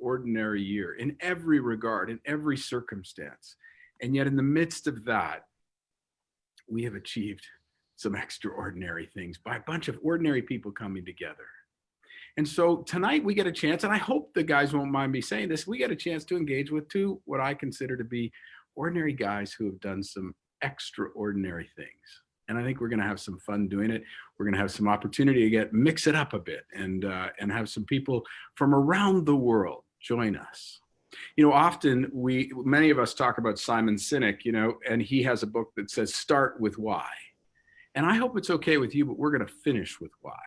extraordinary year in every regard, in every circumstance. And yet in the midst of that, we have achieved some extraordinary things by a bunch of ordinary people coming together. And so tonight we get a chance, and I hope the guys won't mind me saying this, we get a chance to engage with two, what I consider to be ordinary guys who have done some extraordinary things. And I think we're going to have some fun doing it. We're going to have some opportunity to mix it up a bit and have some people from around the world join us. You know, often many of us talk about Simon Sinek, you know, and he has a book that says, start with why. And I hope it's okay with you, but we're going to finish with why.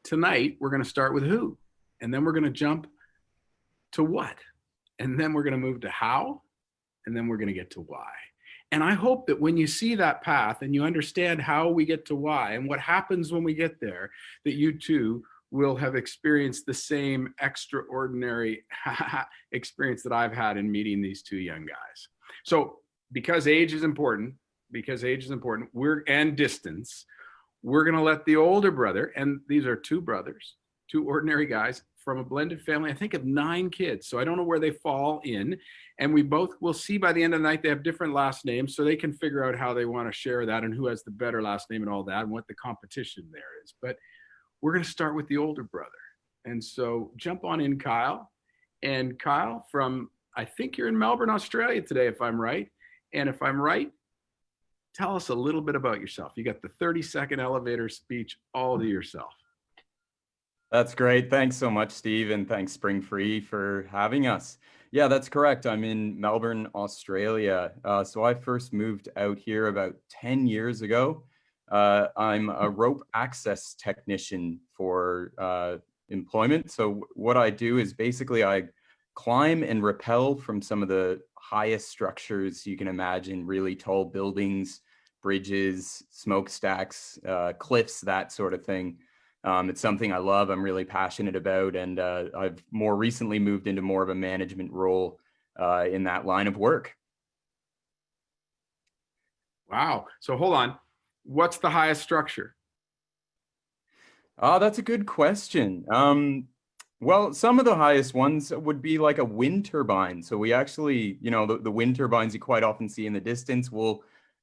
Tonight, we're going to start with who, and then we're going to jump to what, and then we're going to move to how, and then we're going to get to why. And I hope that when you see that path and you understand how we get to why and what happens when we get there, that you too will have experienced the same extraordinary experience that I've had in meeting these two young guys. So because age is important, and distance, we're going to let the older brother, and these are two brothers, two ordinary guys from a blended family, I think of 9 kids. So I don't know where they fall in. And we both will see by the end of the night, they have different last names, so they can figure out how they want to share that and who has the better last name and all that and what the competition there is. But we're going to start with the older brother. And so jump on in, Kyle. And Kyle, I think you're in Melbourne, Australia today, if I'm right. And if I'm right, tell us a little bit about yourself. You got the 30-second elevator speech all to yourself. That's great. Thanks so much, Steve. And thanks, Springfree, for having us. Yeah, that's correct. I'm in Melbourne, Australia. So I first moved out here about 10 years ago. I'm a rope access technician for employment. So what I do is basically I climb and rappel from some of the highest structures you can imagine, really tall buildings, bridges, smokestacks, cliffs, that sort of thing. It's something I love, I'm really passionate about, and I've more recently moved into more of a management role in that line of work. Wow. So hold on. What's the highest structure? That's a good question. Well, some of the highest ones would be like a wind turbine. So we actually, you know, the wind turbines you quite often see in the distance, we'll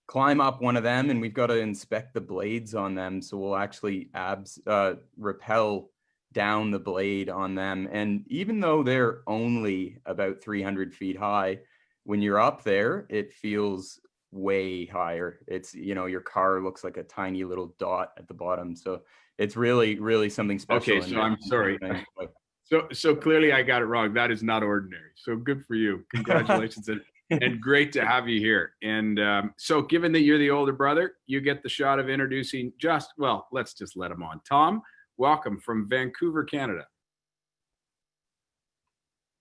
climb up one of them and we've got to inspect the blades on them. So we'll actually rappel down the blade on them. And even though they're only about 300 feet high, when you're up there, it feels way higher. It's, you know, your car looks like a tiny little dot at the bottom. So it's really, really something special. Okay, so I'm sorry. So clearly I got it wrong. That is not ordinary. So good for you. Congratulations. And great to have you here. And so given that you're the older brother, you get the shot of introducing let's just let him on. Tom, welcome from Vancouver, Canada.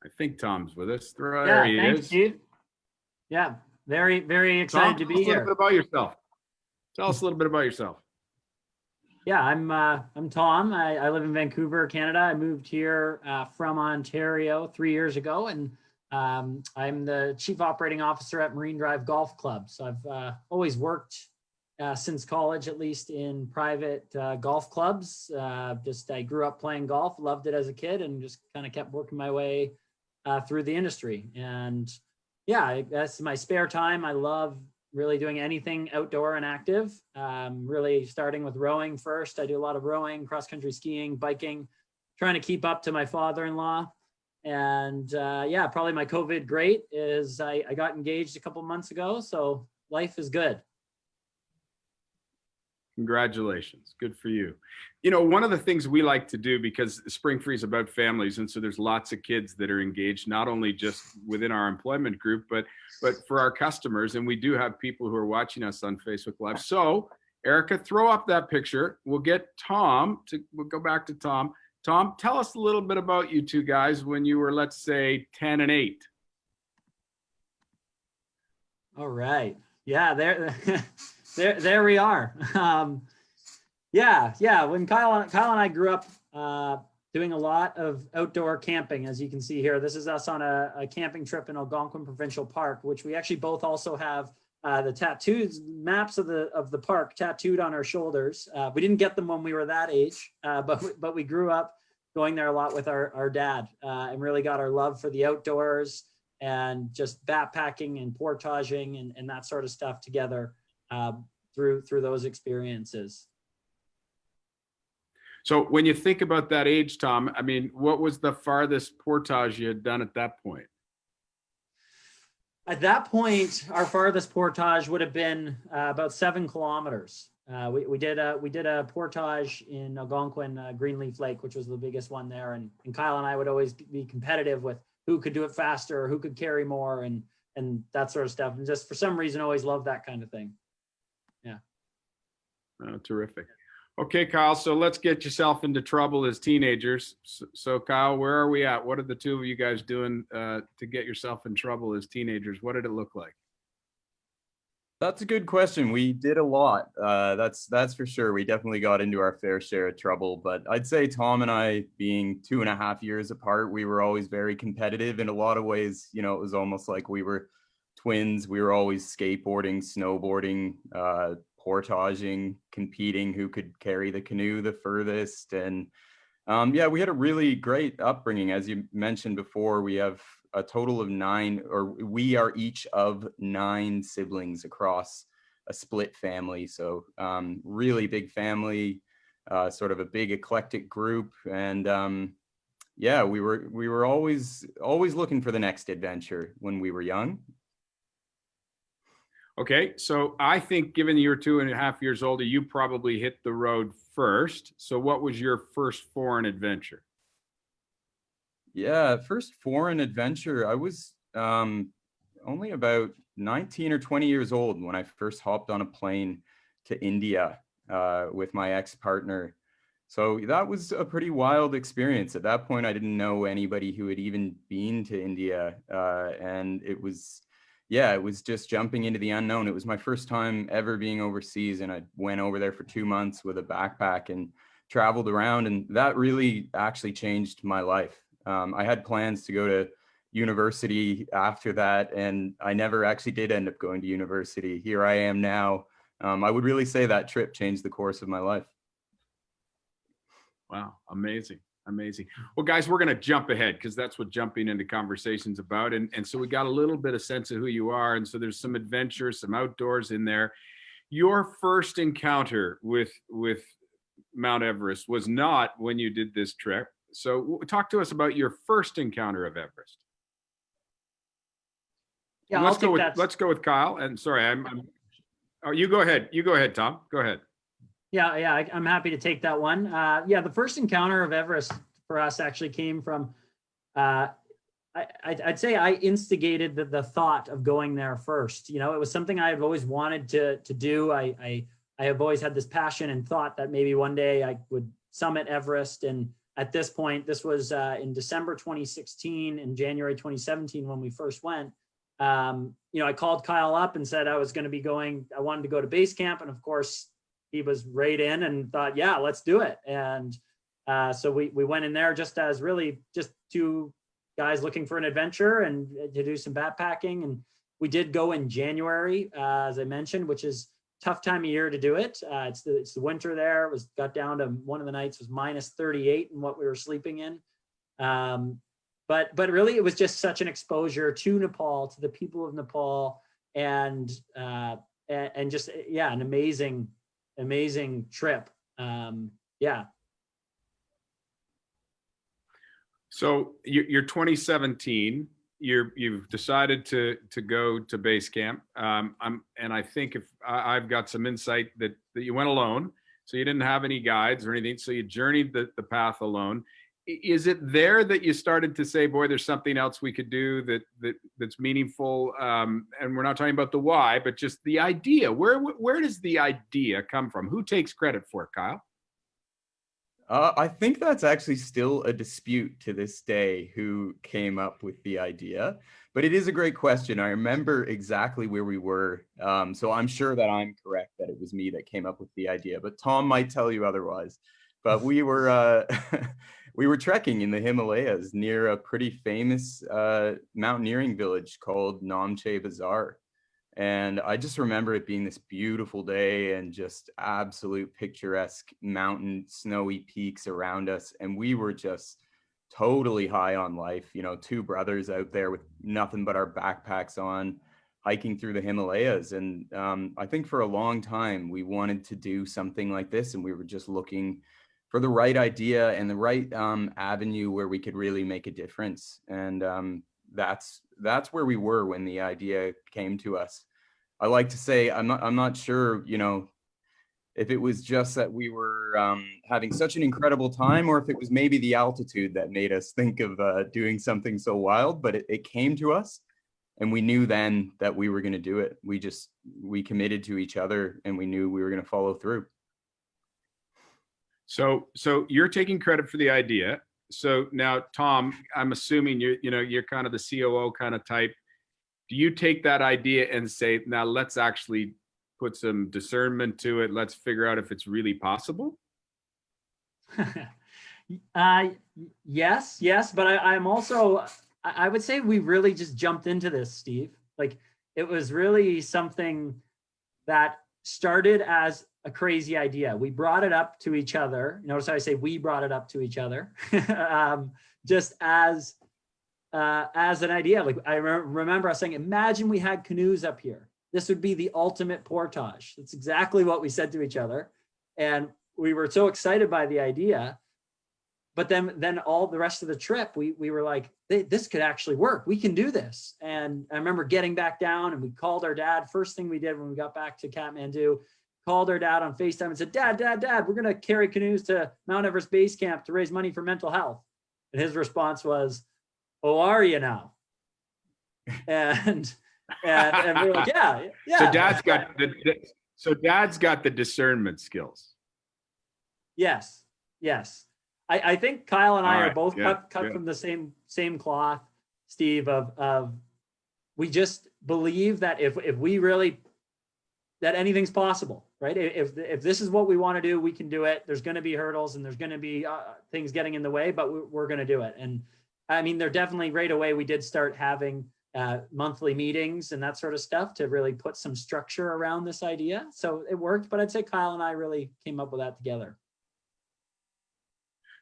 I think Tom's with us. There he thanks, is. Steve. Yeah, very, very excited to be here. Tell us a little bit about yourself. Tell us a little bit about yourself. Yeah, I'm Tom. I live in Vancouver, Canada. I moved here from Ontario 3 years ago, and I'm the Chief Operating Officer at Marine Drive Golf Club. So I've always worked since college, at least in private golf clubs. I grew up playing golf, loved it as a kid, and just kind of kept working my way through the industry. And yeah, that's my spare time. I love really doing anything outdoor and active, really starting with rowing first. I do a lot of rowing, cross-country skiing, biking, trying to keep up to my father-in-law. And yeah, probably my COVID great is I got engaged a couple months ago, so life is good. Congratulations. Good for you. You know, one of the things we like to do, because Springfree is about families, and so there's lots of kids that are engaged, not only just within our employment group, but for our customers. And we do have people who are watching us on Facebook Live. So Erica, throw up that picture. We'll go back to Tom. Tom, tell us a little bit about you two guys when you were, let's say, 10 and 8. All right. Yeah, there we are. Yeah. When Kyle and I grew up doing a lot of outdoor camping, as you can see here. This is us on a camping trip in Algonquin Provincial Park, which we actually both also have the tattoos, maps of the park tattooed on our shoulders. We didn't get them when we were that age, but we grew up going there a lot with our dad, and really got our love for the outdoors and just backpacking and portaging and that sort of stuff together through those experiences. So when you think about that age, Tom, I mean, what was the farthest portage you had done at that point? At that point, our farthest portage would have been about 7 kilometers. We did a portage in Algonquin, Greenleaf Lake, which was the biggest one there. And Kyle and I would always be competitive with who could do it faster, who could carry more, and that sort of stuff. And just for some reason, always loved that kind of thing. Yeah. Oh, terrific. Okay, Kyle, so let's get yourself into trouble as teenagers. So Kyle, where are we at? What are the two of you guys doing to get yourself in trouble as teenagers? What did it look like? That's a good question. We did a lot. That's for sure. We definitely got into our fair share of trouble, but I'd say Tom and I, being 2.5 years apart, we were always very competitive in a lot of ways. You know, it was almost like we were twins. We were always skateboarding, snowboarding, portaging, competing who could carry the canoe the furthest. And yeah, we had a really great upbringing. As you mentioned before, we have a total of 9, or we are each of 9 siblings across a split family. So really big family, sort of a big eclectic group. And yeah, we were always looking for the next adventure when we were young. Okay, so I think given you're 2.5 years older, you probably hit the road first. So what was your first foreign adventure? Yeah, first foreign adventure, I was only about 19 or 20 years old when I first hopped on a plane to India with my ex-partner. So that was a pretty wild experience. At that point, I didn't know anybody who had even been to India. And it was, yeah, it was just jumping into the unknown. It was my first time ever being overseas, and I went over there for 2 months with a backpack and traveled around, and that really actually changed my life. I had plans to go to university after that, and I never actually did end up going to university. Here I am now. I would really say that trip changed the course of my life. Wow, amazing. Amazing. Well, guys, we're going to jump ahead because that's what jumping into conversation's about. And so we got a little bit of sense of who you are. And so there's some adventure, some outdoors in there. Your first encounter with Mount Everest was not when you did this trip. So talk to us about your first encounter of Everest. Yeah, let's go with Kyle. And sorry, oh, you go ahead. You go ahead, Tom. Go ahead. Yeah, I'm happy to take that one. Yeah, the first encounter of Everest for us actually came from, I'd say I instigated the thought of going there first. You know, it was something I had always wanted to do. I have always had this passion and thought that maybe one day I would summit Everest. And at this point, this was in December 2016 and January 2017 when we first went. You know, I called Kyle up and said I was going to be going. I wanted to go to base camp, and of course, he was right in and thought, yeah, let's do it. And so we went in there just as really just 2 guys looking for an adventure and to do some backpacking. And we did go in January, as I mentioned, which is a tough time of year to do it. It's the winter there. It got down to one of the nights was minus 38 in what we were sleeping in. But really, it was just such an exposure to Nepal, to the people of Nepal, and just, yeah, an amazing trip. Yeah. So you're 2017. You've decided to go to base camp. And I think if I've got some insight that you went alone, so you didn't have any guides or anything. So you journeyed the path alone. Is it there that you started to say, boy, there's something else we could do that's meaningful? And we're not talking about the why, but just the idea. Where does the idea come from? Who takes credit for it, Kyle? I think that's actually still a dispute to this day, who came up with the idea, but it is a great question. I remember exactly where we were. So I'm sure that I'm correct, that it was me that came up with the idea, but Tom might tell you otherwise. But we were we were trekking in the Himalayas near a pretty famous mountaineering village called Namche Bazaar. And I just remember it being this beautiful day and just absolute picturesque mountain, snowy peaks around us. And we were just totally high on life, you know, two brothers out there with nothing but our backpacks on, hiking through the Himalayas. And I think for a long time, we wanted to do something like this. And we were just looking for the right idea and the right avenue where we could really make a difference. And that's where we were when the idea came to us. I like to say, I'm not sure, you know, if it was just that we were having such an incredible time, or if it was maybe the altitude that made us think of doing something so wild, but it came to us. And we knew then that we were going to do it. We committed to each other, and we knew we were going to follow through. So you're taking credit for the idea. So now, Tom, I'm assuming you're kind of the COO kind of type. Do you take that idea and say, now let's actually put some discernment to it. Let's figure out if it's really possible? Yes. But I'm also, I would say we really just jumped into this, Steve. Like, it was really something that started as a crazy idea. We brought it up to each other. Notice how I say we brought it up to each other, just as an idea. Like, I remember us saying, imagine we had canoes up here. This would be the ultimate portage. That's exactly what we said to each other. And we were so excited by the idea. But then all the rest of the trip, we were like, this could actually work. We can do this. And I remember getting back down, and we called our dad. First thing we did when we got back to Kathmandu, called our dad on FaceTime and said, Dad, we're going to carry canoes to Mount Everest Base Camp to raise money for mental health. And his response was, oh, are you now? And we're like, yeah. So dad's got the discernment skills. Yes. I think Kyle and I are both cut from the same cloth, Steve, of we just believe that if we really, that anything's possible, right? If this is what we want to do, we can do it. There's going to be hurdles, and there's going to be things getting in the way, but we're going to do it. And I mean, they're definitely right away, we did start having monthly meetings and that sort of stuff to really put some structure around this idea. So it worked, but I'd say Kyle and I really came up with that together.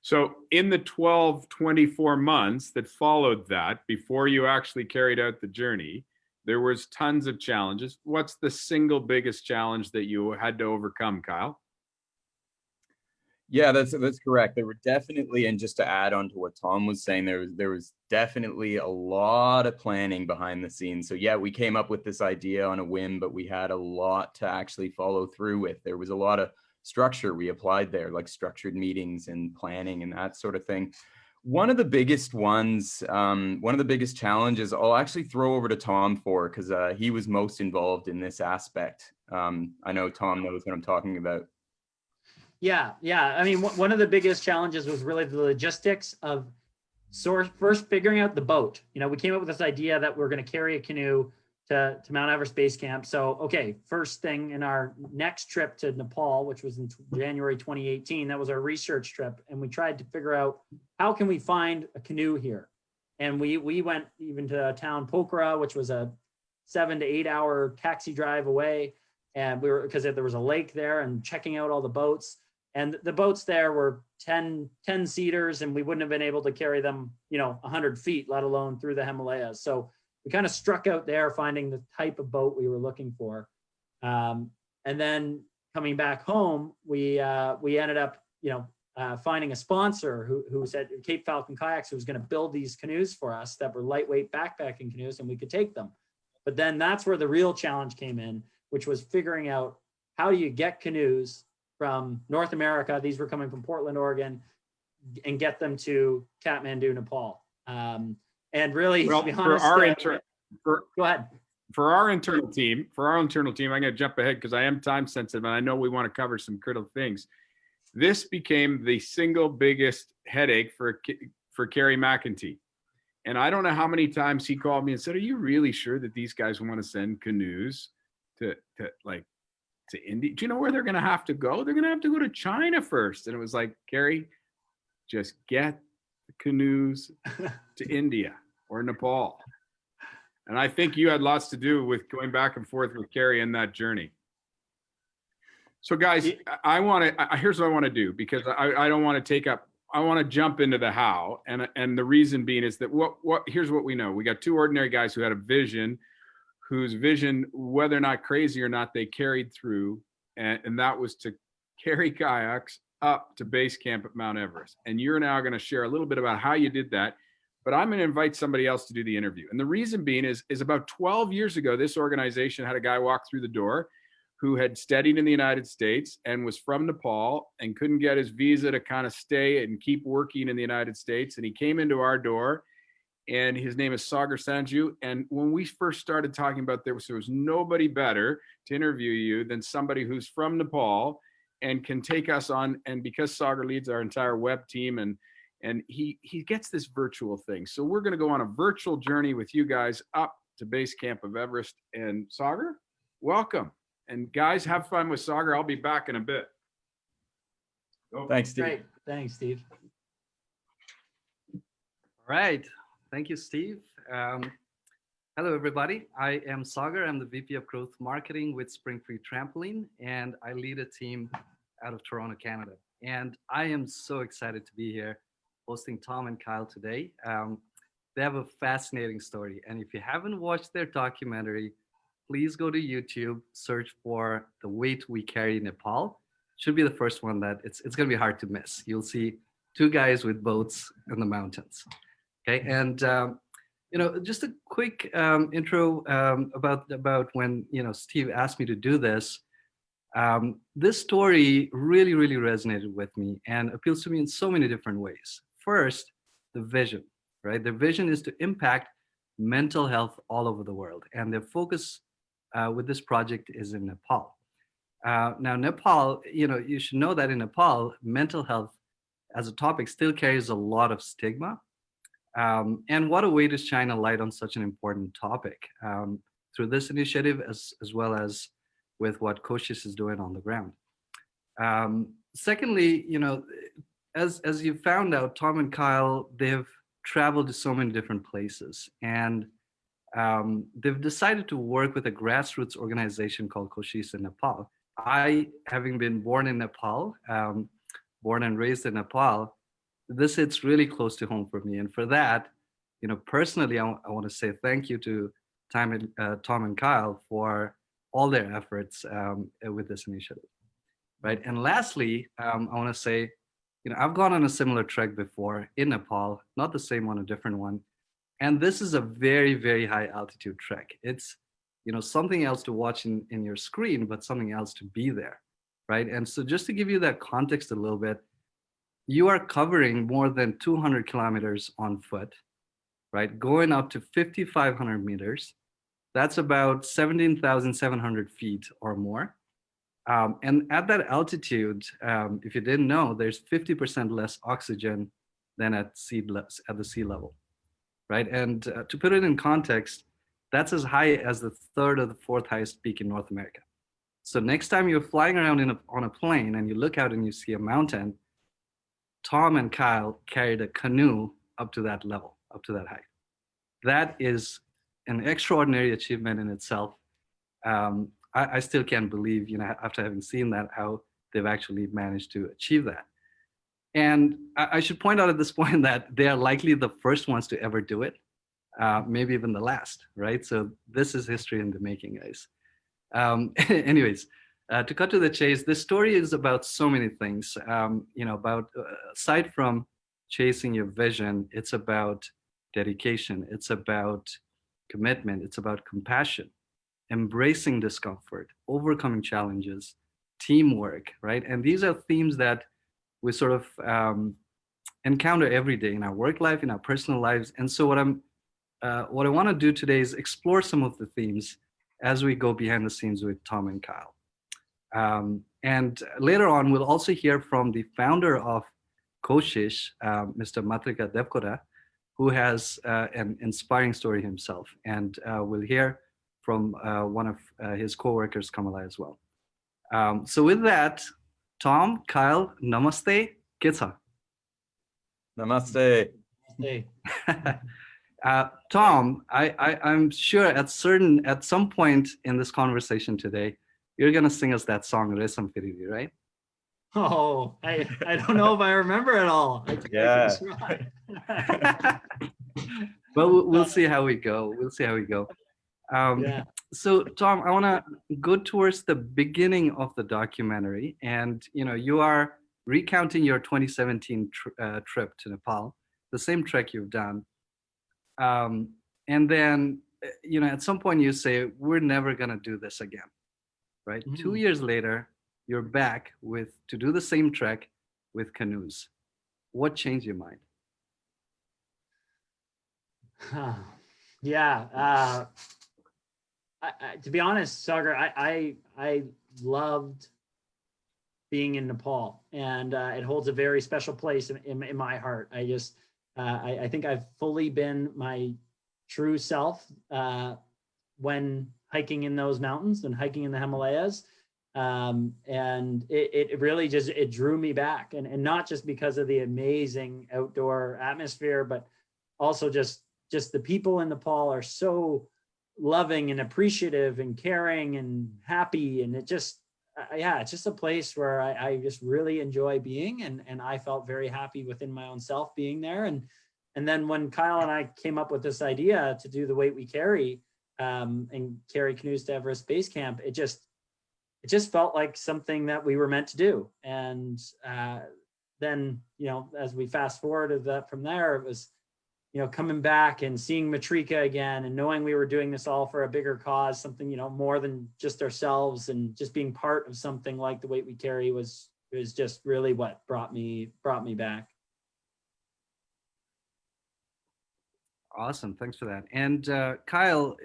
So in the 24 months that followed that, before you actually carried out the journey, there was tons of challenges. What's the single biggest challenge that you had to overcome, Kyle? Yeah, that's correct. There were definitely, and just to add on to what Tom was saying, there was definitely a lot of planning behind the scenes. So yeah, we came up with this idea on a whim, but we had a lot to actually follow through with. There was a lot of structure we applied there, like structured meetings and planning and that sort of thing. One of the biggest ones, one of the biggest challenges, I'll actually throw over to Tom for, because he was most involved in this aspect. I know Tom knows what I'm talking about. Yeah. I mean, one of the biggest challenges was really the logistics of first figuring out the boat. You know, we came up with this idea that we're going to carry a canoe to Mount Everest Base Camp. So, okay, first thing in our next trip to Nepal, which was in January 2018, that was our research trip. And we tried to figure out, how can we find a canoe here? And we went even to a town, Pokhara, which was a 7 to 8 hour taxi drive away. And we were, because there was a lake there, and checking out all the boats. And the boats there were 10 seaters, and we wouldn't have been able to carry them, 100 feet, let alone through the Himalayas. So we kind of struck out there, finding the type of boat we were looking for. And then coming back home, we ended up, finding a sponsor who said, Cape Falcon Kayaks, who was going to build these canoes for us that were lightweight backpacking canoes, and we could take them. But then that's where the real challenge came in, which was figuring out, how do you get canoes from North America, these were coming from Portland, Oregon, and get them to Kathmandu, Nepal. And really, well, to be honest, go ahead. For our internal team, I'm going to jump ahead because I am time sensitive, and I know we want to cover some critical things. This became the single biggest headache for Kerry McEntee. And I don't know how many times he called me and said, are you really sure that these guys want to send canoes to India? Do you know where they're going to have to go? They're going to have to go to China first. And it was like, Kerry, just get the canoes to India or Nepal. And I think you had lots to do with going back and forth with Carrie in that journey. So guys, here's what I want to do, because I don't want to take up, I want to jump into the how. And the reason being is that here's what we know. We got two ordinary guys who had a vision, whose vision, whether or not crazy or not, they carried through. And that was to carry kayaks up to base camp at Mount Everest. And you're now going to share a little bit about how you did that. But I'm going to invite somebody else to do the interview. And the reason being is about 12 years ago, this organization had a guy walk through the door who had studied in the United States and was from Nepal and couldn't get his visa to kind of stay and keep working in the United States. And he came into our door, and his name is Sagar Sanju. And when we first started talking about this, there was nobody better to interview you than somebody who's from Nepal and can take us on. And because Sagar leads our entire web team, and he gets this virtual thing. So we're going to go on a virtual journey with you guys up to base camp of Everest. And Sagar, welcome. And guys, have fun with Sagar. I'll be back in a bit. Thanks, Steve. Great. Thanks, Steve. All right. Thank you, Steve. Hello, everybody. I am Sagar. I'm the VP of Growth Marketing with Springfree Trampoline, and I lead a team out of Toronto, Canada. And I am so excited to be here hosting Tom and Kyle today. They have a fascinating story. And if you haven't watched their documentary, please go to YouTube, search for The Weight We Carry Nepal. Should be the first one that it's going to be hard to miss. You'll see two guys with boats in the mountains. Okay, and just a quick intro about when Steve asked me to do this. This story really resonated with me and appeals to me in so many different ways. First, the vision, right? The vision is to impact mental health all over the world, and their focus with this project is in Nepal. Now, Nepal, you should know that in Nepal, mental health as a topic still carries a lot of stigma. And what a way to shine a light on such an important topic through this initiative, as well as with what KOSHISH is doing on the ground. Secondly, as you found out, Tom and Kyle, they've traveled to so many different places, and they've decided to work with a grassroots organization called KOSHISH in Nepal. I, having been born in Nepal, born and raised in Nepal, this hits really close to home for me. And for that, personally, I want to say thank you to Tom and Kyle for all their efforts with this initiative, right? And lastly, I want to say, I've gone on a similar trek before in Nepal, not the same one, a different one. And this is a very high altitude trek. It's, something else to watch in your screen, but something else to be there, right? And so just to give you that context a little bit, you are covering more than 200 kilometers on foot, right? Going up to 5,500 meters. That's about 17,700 feet or more. And at that altitude, if you didn't know, there's 50% less oxygen than at the sea level, right? And to put it in context, that's as high as the third or the fourth highest peak in North America. So next time you're flying around on a plane and you look out and you see a mountain, Tom and Kyle carried a canoe up to that level, up to that height. That is an extraordinary achievement in itself. I still can't believe, after having seen that, how they've actually managed to achieve that. And I should point out at this point that they are likely the first ones to ever do it, maybe even the last, right? So this is history in the making, guys. Anyways, to cut to the chase, this story is about so many things. Aside from chasing your vision, it's about dedication, it's about commitment, it's about compassion, embracing discomfort, overcoming challenges, teamwork, right? And these are themes that we sort of encounter every day in our work life, in our personal lives. And so what I want to do today is explore some of the themes as we go behind the scenes with Tom and Kyle. And later on, we'll also hear from the founder of KOSHISH, Mr. Matrika Devkota, who has an inspiring story himself. And we'll hear from one of his co-workers, Kamala, as well. So with that, Tom, Kyle, namaste, kitsa. Namaste. Hey. Tom, I'm sure at some point in this conversation today, you're gonna sing us that song, Resam Firidi, right? Oh, I don't know if I remember it all. I Yeah. can try. Well, we'll see how we go. We'll see how we go. Yeah. So, Tom, I want to go towards the beginning of the documentary, and you are recounting your 2017 trip to Nepal, the same trek you've done, and then at some point you say we're never going to do this again, right? Mhm. 2 years later, you're back to do the same trek with Canoes. What changed your mind? Yeah. To be honest, Sagar, I loved being in Nepal, and it holds a very special place in my heart. I think I've fully been my true self when hiking in those mountains and hiking in the Himalayas. And it really just, it drew me back, and not just because of the amazing outdoor atmosphere, but also just the people in Nepal are so loving and appreciative and caring and happy. And it's just a place where I just really enjoy being. And I felt very happy within my own self being there. And then when Kyle and I came up with this idea to do the weight we carry, and carry canoes to Everest Base Camp, it just felt like something that we were meant to do. And then, as we fast forwarded that from there, it was, coming back and seeing Matrika again, and knowing we were doing this all for a bigger cause, something, more than just ourselves, and just being part of something like the weight we carry was just really what brought me back. Awesome. Thanks for that. And Kyle,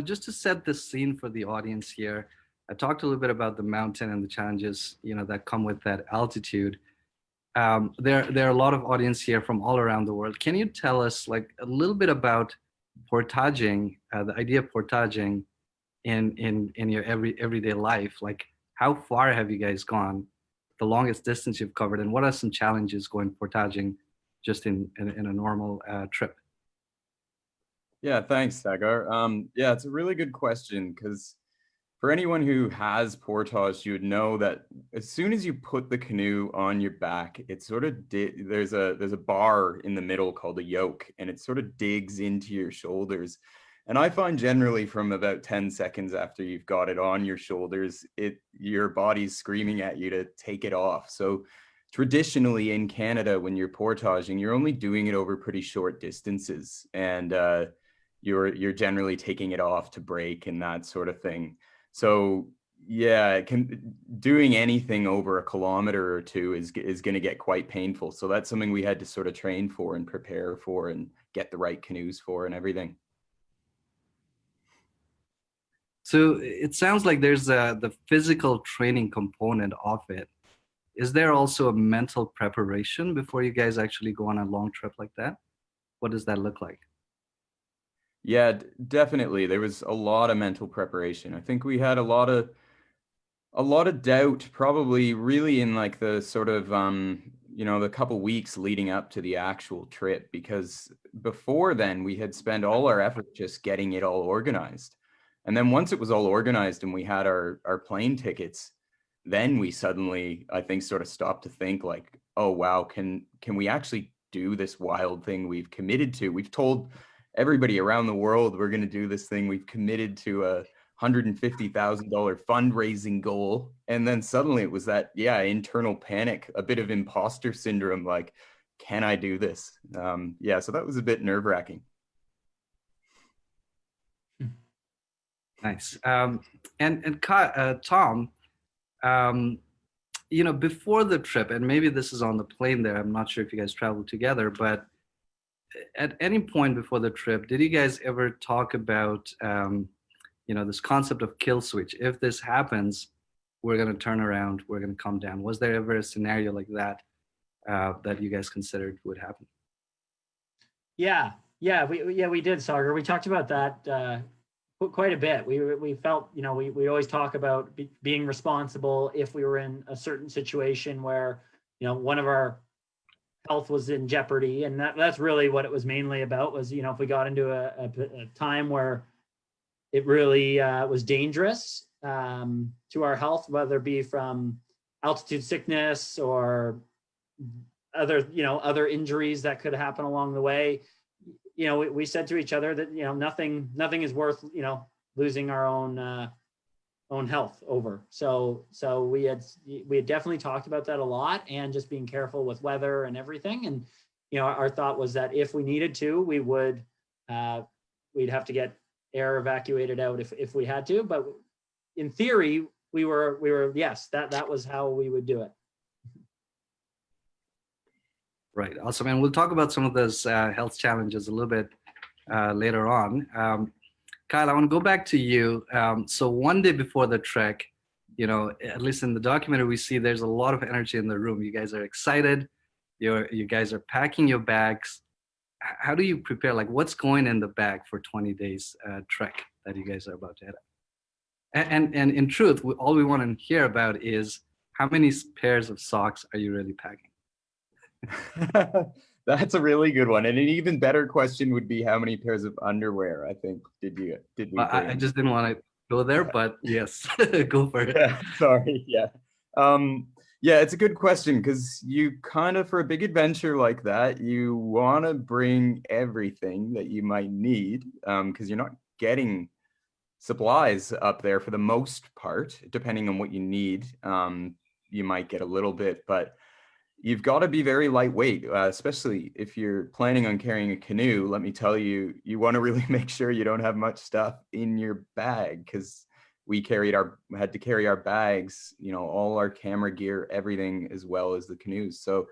just to set the scene for the audience here, I talked a little bit about the mountain and the challenges, that come with that altitude. There are a lot of audience here from all around the world. Can you tell us like a little bit about portaging, the idea of portaging in your everyday life? Like, how far have you guys gone? The longest distance you've covered, and what are some challenges going portaging just in a normal trip? Yeah, thanks, Sagar. Yeah, it's a really good question, because for anyone who has portaged, you would know that as soon as you put the canoe on your back, it sort of there's a bar in the middle called a yoke, and it sort of digs into your shoulders. And I find generally from about 10 seconds after you've got it on your shoulders, your body's screaming at you to take it off. So traditionally in Canada, when you're portaging, you're only doing it over pretty short distances, and you're generally taking it off to break and that sort of thing. So yeah, doing anything over 1 kilometer or 2 is going to get quite painful. So that's something we had to sort of train for and prepare for and get the right canoes for and everything. So it sounds like there's the physical training component of it. Is there also a mental preparation before you guys actually go on a long trip like that? What does that look like? Yeah, definitely. There was a lot of mental preparation. I think we had a lot of doubt, probably really in like the sort of the couple weeks leading up to the actual trip, because before then we had spent all our effort just getting it all organized. And then once it was all organized and we had our plane tickets, then we suddenly, I think, sort of stopped to think like, oh wow, can we actually do this wild thing we've committed to? We've told everybody around the world we're going to do this thing. We've committed to a $150,000 fundraising goal, and then suddenly it was that internal panic, a bit of imposter syndrome, like, can I do this? So that was a bit nerve-wracking. Nice. And Tom, before the trip, and maybe this is on the plane there, I'm not sure if you guys traveled together, but at any point before the trip, did you guys ever talk about this concept of kill switch? If this happens, we're going to turn around, we're going to come down. Was there ever a scenario like that that you guys considered would happen? We did, Sagar. We talked about that quite a bit. We felt, we always talk about being responsible if we were in a certain situation where, one of our health was in jeopardy. And that's really what it was mainly about was, you know, if we got into a time where it really was dangerous to our health, whether it be from altitude sickness or other, you know, other injuries that could happen along the way. You know, we said to each other that, you know, nothing is worth, you know, losing our own health over. So we had definitely talked about that a lot, and just being careful with weather and everything. And, you know, our thought was that if we needed to, we would, we'd have to get air evacuated out if we had to. But in theory, we were, yes, that was how we would do it. Right, awesome. And we'll talk about some of those health challenges a little bit later on. Kyle, I want to go back to you. So one day before the trek, you know, at least in the documentary, we see there's a lot of energy in the room. You guys are excited. You guys are packing your bags. How do you prepare? Like, what's going in the bag for 20 days trek that you guys are about to head out? And in truth, all we want to hear about is how many pairs of socks are you really packing? That's a really good one. And an even better question would be how many pairs of underwear, I think, did we Well, I just didn't want to go there, but yes, go for it. Yeah, sorry. Yeah. Yeah, it's a good question, because you kind of, for a big adventure like that, you want to bring everything that you might need, because you're not getting supplies up there for the most part. Depending on what you need, you might get a little bit, but you've got to be very lightweight, especially if you're planning on carrying a canoe. Let me tell you, you want to really make sure you don't have much stuff in your bag, because we had to carry our bags, you know, all our camera gear, everything, as well as the canoes. So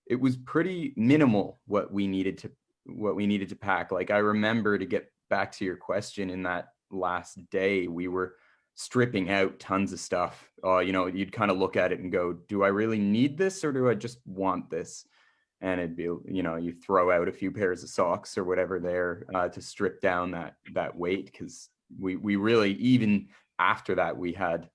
it was pretty minimal what we needed to pack. Like, I remember, to get back to your question, in that last day, we were stripping out tons of stuff. You know, you'd kind of look at it and go, do I really need this, or do I just want this? And it'd be, you know, you throw out a few pairs of socks or whatever there to strip down that weight, because we really, even after that, we had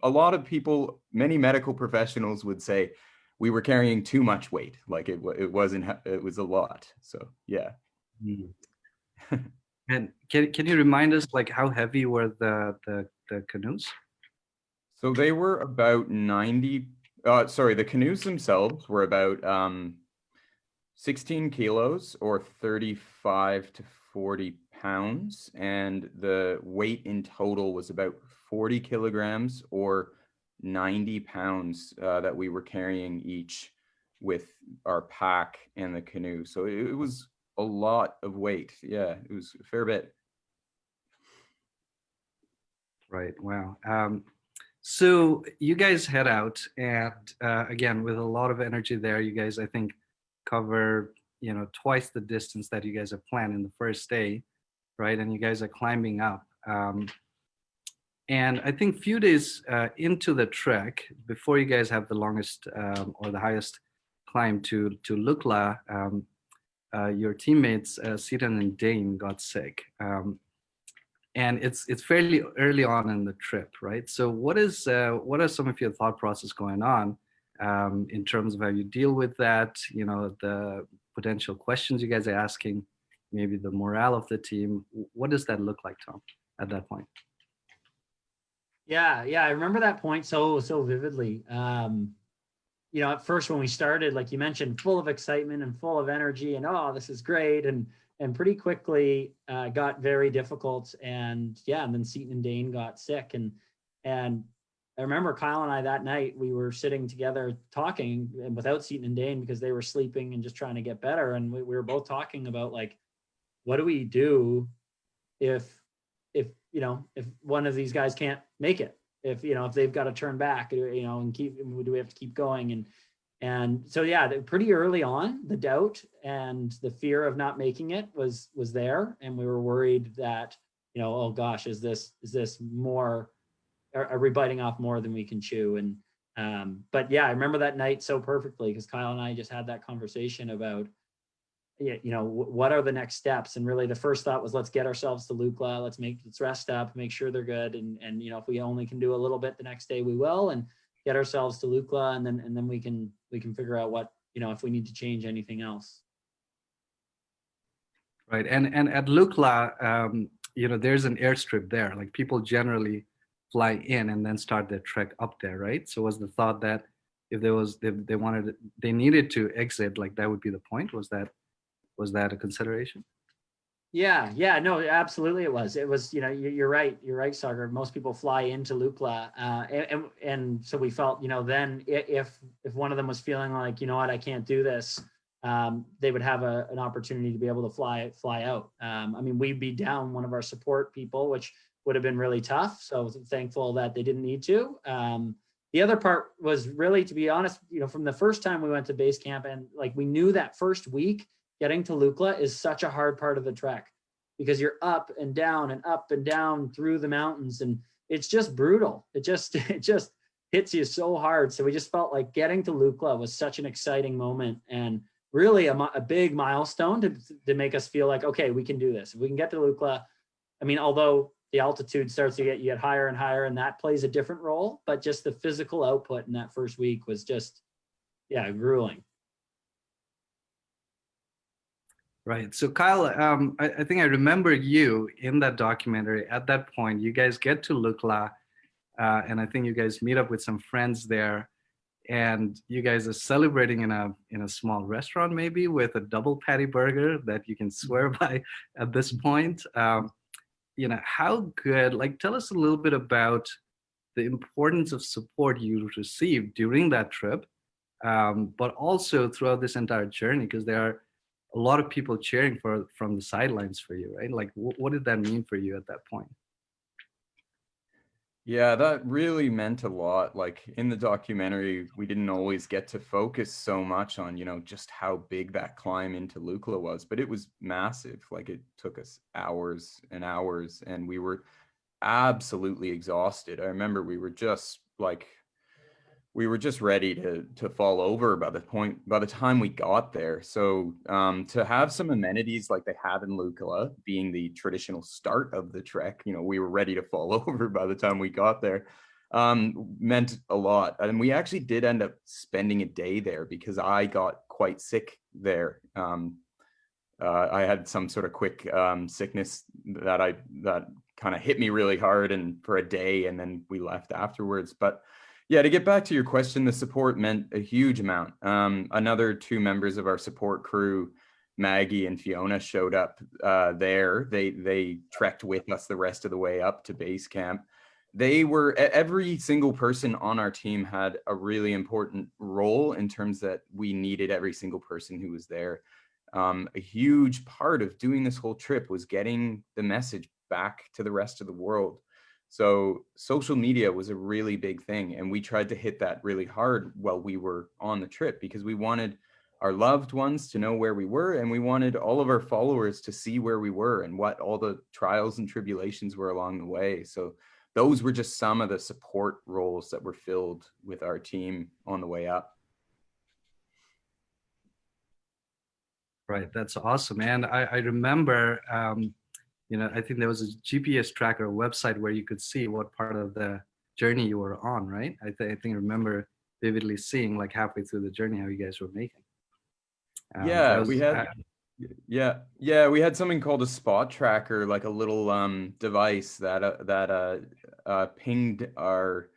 a lot of people, many medical professionals would say we were carrying too much weight. Like, it was a lot. So yeah. And can you remind us, like, how heavy were the canoes? So they were about 90. The canoes themselves were about 16 kilos, or 35 to 40 pounds, and the weight in total was about 40 kilograms, or 90 pounds that we were carrying each, with our pack and the canoe. So it was a lot of weight. Yeah, it was a fair bit. Right. Wow. So you guys head out, and again, with a lot of energy there, you guys, I think, cover, you know, twice the distance that you guys have planned in the first day, right? And you guys are climbing up. And I think few days into the trek, before you guys have the longest or the highest climb to Lukla, your teammates, Seaton and Dane, got sick. And it's fairly early on in the trip, right? So what are some of your thought process going on in terms of how you deal with that, you know, the potential questions you guys are asking, maybe the morale of the team? What does that look like, Tom, at that point? Yeah, I remember that point so vividly. You know, at first when we started, like you mentioned, full of excitement and full of energy, and oh, this is great, and pretty quickly got very difficult. And then Seaton and Dane got sick, and I remember Kyle and I that night, we were sitting together talking, and without Seaton and Dane, because they were sleeping and just trying to get better, and we were both talking about, like, what do we do if you know, if one of these guys can't make it, if, you know, if they've got to turn back, you know, and do we have to keep going? And so, pretty early on, the doubt and the fear of not making it was there. And we were worried that, you know, oh gosh, is this more, are we biting off more than we can chew? And, but yeah, I remember that night so perfectly, because Kyle and I just had that conversation about, you know, what are the next steps? And really the first thought was, let's get ourselves to Lukla, let's rest up, make sure they're good. And, you know, if we only can do a little bit the next day, we will, and get ourselves to Lukla. And then we can figure out if we need to change anything else. Right, and at Lukla, there's an airstrip there. Like people generally fly in and then start their trek up there, right? So was the thought that if they needed to exit, like that would be the point? Was that a consideration? Yeah, no, absolutely it was. It was, you're right, Sagar. Most people fly into Lukla, and so we felt, then if one of them was feeling like, I can't do this, they would have an opportunity to be able to fly out. We'd be down one of our support people, which would have been really tough. So thankful that they didn't need to. The other part was really, to be honest, from the first time we went to base camp, and like we knew that first week getting to Lukla is such a hard part of the trek because you're up and down through the mountains, and it's just brutal. It just hits you so hard. So we just felt like getting to Lukla was such an exciting moment and really a big milestone to make us feel like, okay, we can do this. If we can get to Lukla, although the altitude starts to get higher and higher, and that plays a different role, but just the physical output in that first week was just, grueling. Right. So Kyle, I think I remember you in that documentary. At that point, you guys get to Lukla, and I think you guys meet up with some friends there, and you guys are celebrating in a small restaurant, maybe with a double patty burger that you can swear by at this point. How good? Like, tell us a little bit about the importance of support you received during that trip, but also throughout this entire journey, because there are a lot of people cheering from the sidelines for you, right? Like, what did that mean for you at that point? Yeah, that really meant a lot. Like in the documentary, we didn't always get to focus so much on, just how big that climb into Lukla was, but it was massive. Like it took us hours and hours, and we were absolutely exhausted. I remember we were just ready to fall over by the time we got there. So to have some amenities like they have in Lukla, being the traditional start of the trek, we were ready to fall over by the time we got there, meant a lot. And we actually did end up spending a day there because I got quite sick there. I had some sort of quick sickness that kind of hit me really hard, and for a day, and then we left afterwards. But yeah, to get back to your question, the support meant a huge amount. Another two members of our support crew, Maggie and Fiona, showed up there. They trekked with us the rest of the way up to base camp. Every single person on our team had a really important role in terms that we needed every single person who was there. A huge part of doing this whole trip was getting the message back to the rest of the world. So social media was a really big thing, and we tried to hit that really hard while we were on the trip, because we wanted our loved ones to know where we were, and we wanted all of our followers to see where we were and what all the trials and tribulations were along the way. So those were just some of the support roles that were filled with our team on the way up. Right, that's awesome. And I remember, I think there was a GPS tracker website where you could see what part of the journey you were on, right? I think I remember vividly seeing, like, halfway through the journey how you guys were making. We had something called a spot tracker, like a little device that pinged our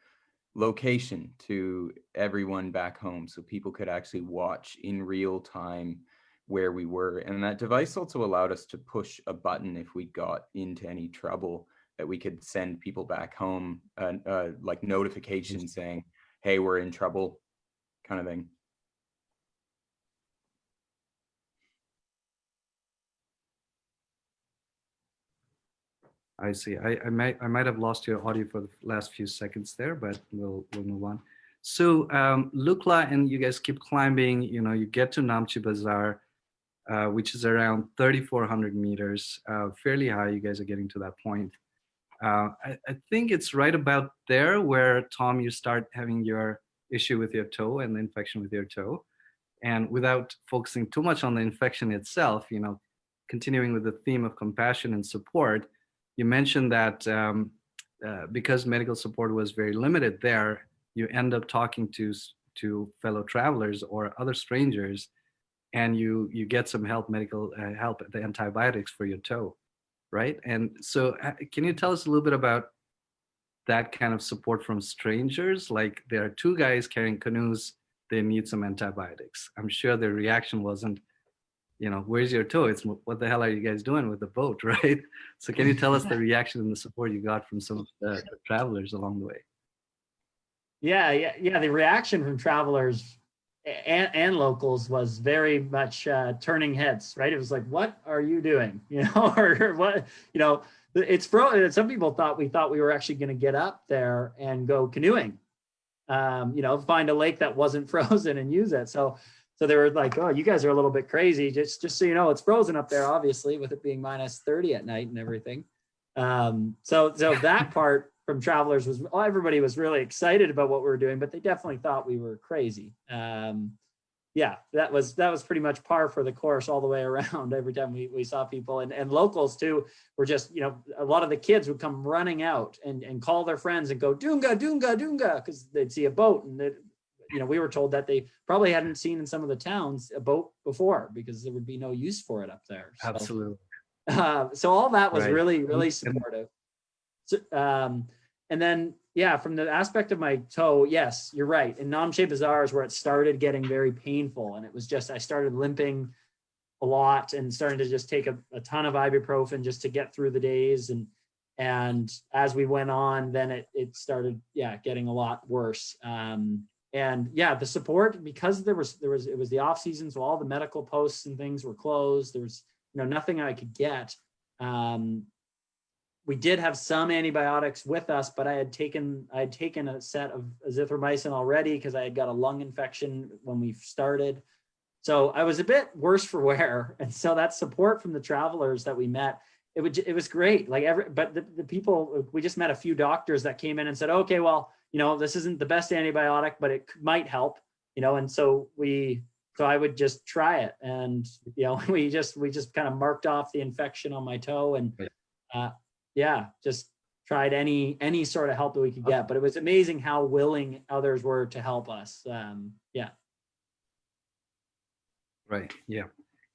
location to everyone back home, so people could actually watch in real time where we were. And that device also allowed us to push a button if we got into any trouble, that we could send people back home like notifications saying, hey, we're in trouble, kind of thing. I see. I might have lost your audio for the last few seconds there, but we'll move on. So Lukla, and you guys keep climbing. You get to Namche Bazaar, which is around 3,400 meters, fairly high. You guys are getting to that point. I think it's right about there where, Tom, you start having your issue with your toe and the infection with your toe. And without focusing too much on the infection itself, continuing with the theme of compassion and support, you mentioned that because medical support was very limited there, you end up talking to to fellow travelers or other strangers, and you get some medical help, the antibiotics for your toe, right? And so can you tell us a little bit about that kind of support from strangers? Like, there are two guys carrying canoes, they need some antibiotics. I'm sure their reaction wasn't, where's your toe? It's, what the hell are you guys doing with the boat, right? So can you tell us the reaction and the support you got from some of the travelers along the way? Yeah. The reaction from travelers and locals was very much turning heads, right? It was like, what are you doing? Or what, it's frozen. Some people thought we were actually going to get up there and go canoeing, find a lake that wasn't frozen and use it. So they were like, oh, you guys are a little bit crazy. Just so you know, it's frozen up there, obviously, with it being -30 at night and everything. So that part from travelers was, everybody was really excited about what we were doing, but they definitely thought we were crazy. Yeah, that was pretty much par for the course all the way around. Every time we saw people, and locals too were just, a lot of the kids would come running out and call their friends and go, Dunga, Dunga, Dunga, because they'd see a boat, and we were told that they probably hadn't seen in some of the towns a boat before because there would be no use for it up there. So, Absolutely. So all that was Right. really, really supportive. So, and then, yeah, from the aspect of my toe, yes, you're right. In Namche Bazaars, where it started getting very painful, and it was just, I started limping a lot and starting to just take a ton of ibuprofen just to get through the days. And as we went on, then it started, getting a lot worse. And yeah, the support, because it was the off season, so all the medical posts and things were closed. There was nothing I could get. We did have some antibiotics with us, but I had taken a set of azithromycin already because I had got a lung infection when we started. So I was a bit worse for wear. And so that support from the travelers that we met, it was great. But the people, we just met a few doctors that came in and said, okay, well, this isn't the best antibiotic, but it might help, and so I would just try it. And, we just kind of marked off the infection on my toe and, just tried any sort of help that we could get. But it was amazing how willing others were to help us. Right. Yeah.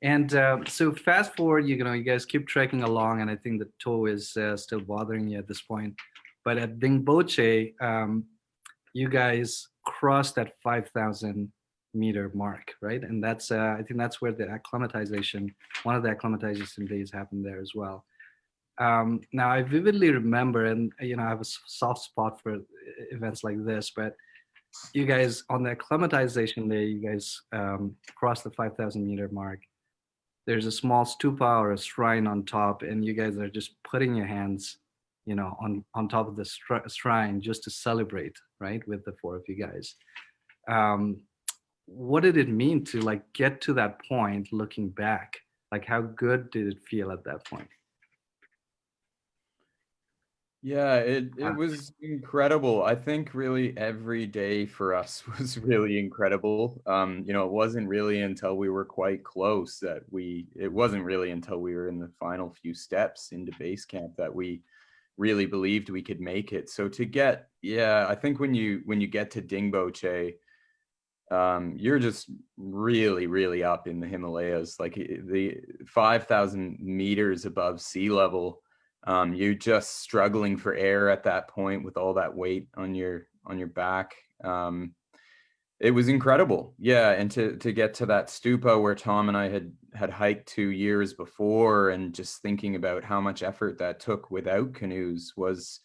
And so fast forward, you guys keep trekking along, and I think the toe is still bothering you at this point. But at Dingboche, you guys crossed that 5,000 meter mark, right? And that's I think that's where one of the acclimatization days happened there as well. Now I vividly remember, and I have a soft spot for events like this, but you guys on the acclimatization day, you guys crossed the 5,000 meter mark. There's a small stupa or a shrine on top, and you guys are just putting your hands, on top of the shrine just to celebrate, right, with the four of you guys. What did it mean to get to that point? Looking back, how good did it feel at that point? Yeah, it was incredible. I think really every day for us was really incredible. It wasn't really until we were quite close it wasn't really until we were in the final few steps into base camp that we really believed we could make it. So I think when you get to Dingboche, you're just really, really up in the Himalayas, like the 5,000 meters above sea level. You're just struggling for air at that point with all that weight on your back. It was incredible. Yeah. And to get to that stupa where Tom and I had hiked 2 years before, and just thinking about how much effort that took without canoes was,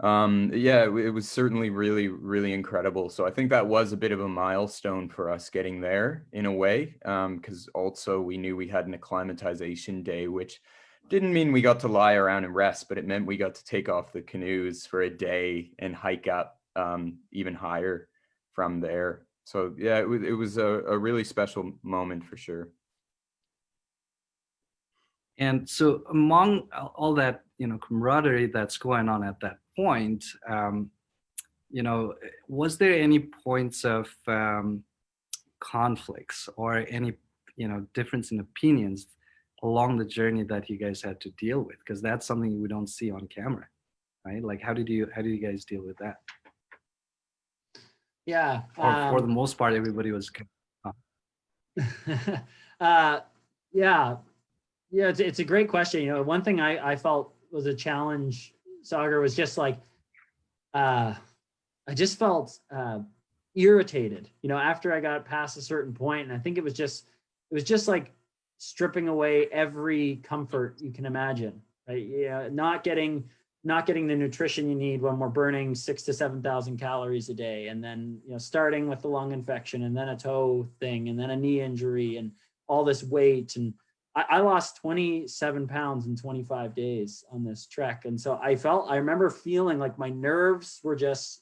it was certainly really, really incredible. So I think that was a bit of a milestone for us getting there in a way, because also we knew we had an acclimatization day, which didn't mean we got to lie around and rest, but it meant we got to take off the canoes for a day and hike up even higher from there. So yeah, it was a really special moment for sure. And so among all that, camaraderie that's going on at that point, was there any points of conflicts or any, difference in opinions along the journey that you guys had to deal with? Because that's something we don't see on camera, right? How did you guys deal with that? Yeah. Or for the most part, everybody was. Yeah, it's a great question. You know, one thing I felt was a challenge, Sagar, was just like, I just felt irritated, you know, after I got past a certain point. And I think it was just like stripping away every comfort you can imagine, right? Yeah, not getting the nutrition you need when we're burning 6,000 to 7,000 calories a day, and then, you know, starting with the lung infection, and then a toe thing, and then a knee injury, and all this weight. And I lost 27 pounds in 25 days on this trek. And so I remember feeling like my nerves were just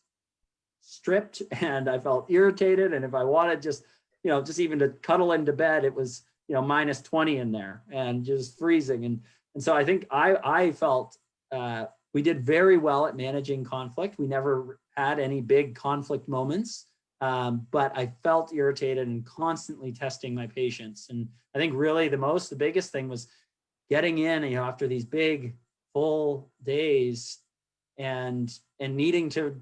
stripped, and I felt irritated. And if I wanted just, you know, just even to cuddle into bed, it was, you know, minus 20 in there and just freezing. And so I think I felt we did very well at managing conflict. We never had any big conflict moments, but I felt irritated and constantly testing my patience. And I think really the biggest thing was getting in, you know, after these big full days and needing to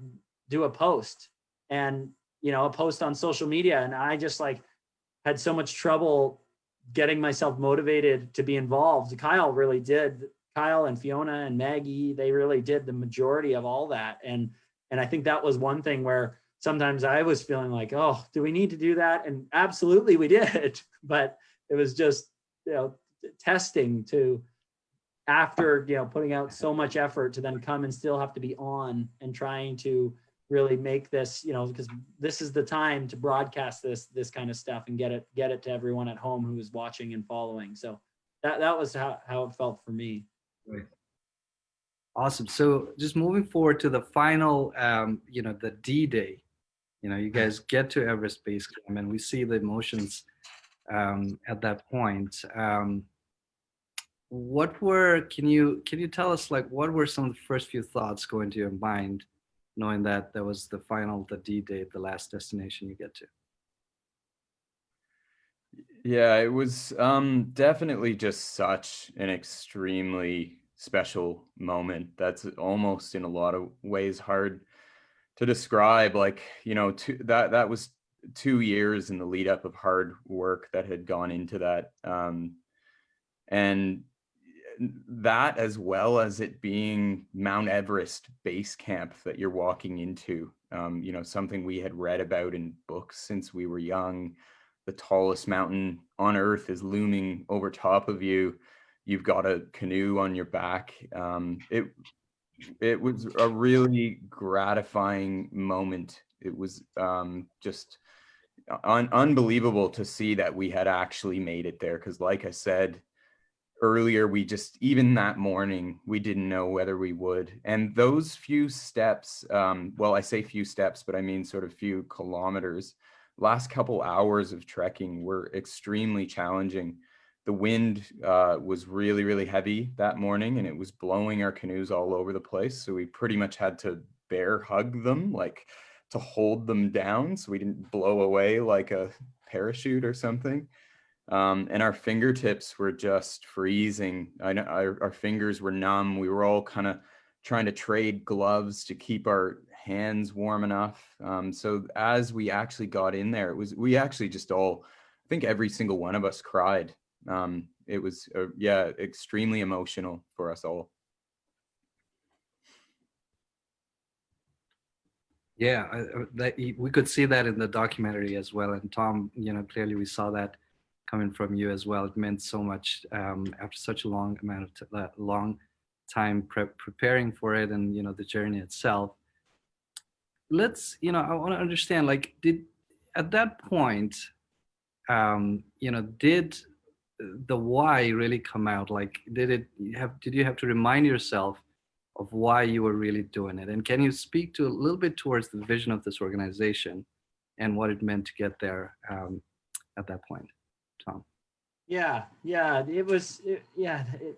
do a post, and, you know, a post on social media. And I just like had so much trouble getting myself motivated to be involved. Kyle and Fiona and Maggie, they really did the majority of all that. And I think that was one thing where sometimes I was feeling like, oh, do we need to do that? And absolutely we did. But it was just, you know, testing to, after, you know, putting out so much effort, to then come and still have to be on and trying to really make this, you know, because this is the time to broadcast this kind of stuff and get it to everyone at home who is watching and following. So that was how it felt for me. Right. Awesome. So just moving forward to the final, you know, the D-Day, you know, you guys get to Everest Base Camp, and we see the emotions at that point. Can you tell us, like, what were some of the first few thoughts going to your mind, knowing that that was the D-Day, the last destination you get to? Yeah, it was definitely just such an extremely special moment. That's almost in a lot of ways hard to describe. Like, you know, that was 2 years in the lead up of hard work that had gone into that. And that, as well as it being Mount Everest base camp that you're walking into, you know, something we had read about in books since we were young. The tallest mountain on earth is looming over top of you. You've got a canoe on your back. It was a really gratifying moment. It was just unbelievable to see that we had actually made it there. Because like I said earlier, even that morning, we didn't know whether we would. And those few steps, well, I say few steps, but I mean sort of few kilometers, last couple hours of trekking were extremely challenging. The wind was really, really heavy that morning, and it was blowing our canoes all over the place. So we pretty much had to bear hug them, like to hold them down so we didn't blow away like a parachute or something. And our fingertips were just freezing. I know our fingers were numb. We were all kind of trying to trade gloves to keep our hands warm enough. So as we actually got in there, we actually just all, I think every single one of us cried. It was, yeah, extremely emotional for us all. Yeah, we could see that in the documentary as well. And Tom, you know, clearly we saw that coming from you as well. It meant so much after such a long time preparing for it, and, you know, the journey itself. You know, I want to understand, like, at that point, you know, did the why really come out? Like, did you have to remind yourself of why you were really doing it? And can you speak to a little bit towards the vision of this organization and what it meant to get there at that point, Tom? Yeah, it was.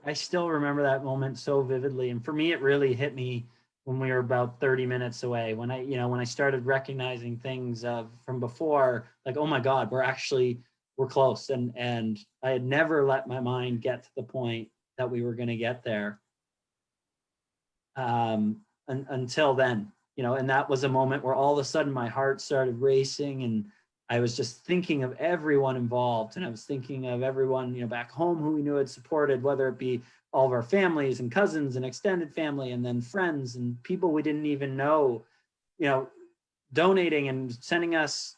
I still remember that moment so vividly, and for me, it really hit me when we were about 30 minutes away. When I started recognizing things from before, like, oh my God, we're close, and I had never let my mind get to the point that we were going to get there until then. and that was a moment where all of a sudden my heart started racing, and I was just thinking of everyone involved, and I was thinking of everyone, back home who we knew had supported, whether it be all of our families and cousins and extended family, and then friends and people we didn't even know, donating and sending us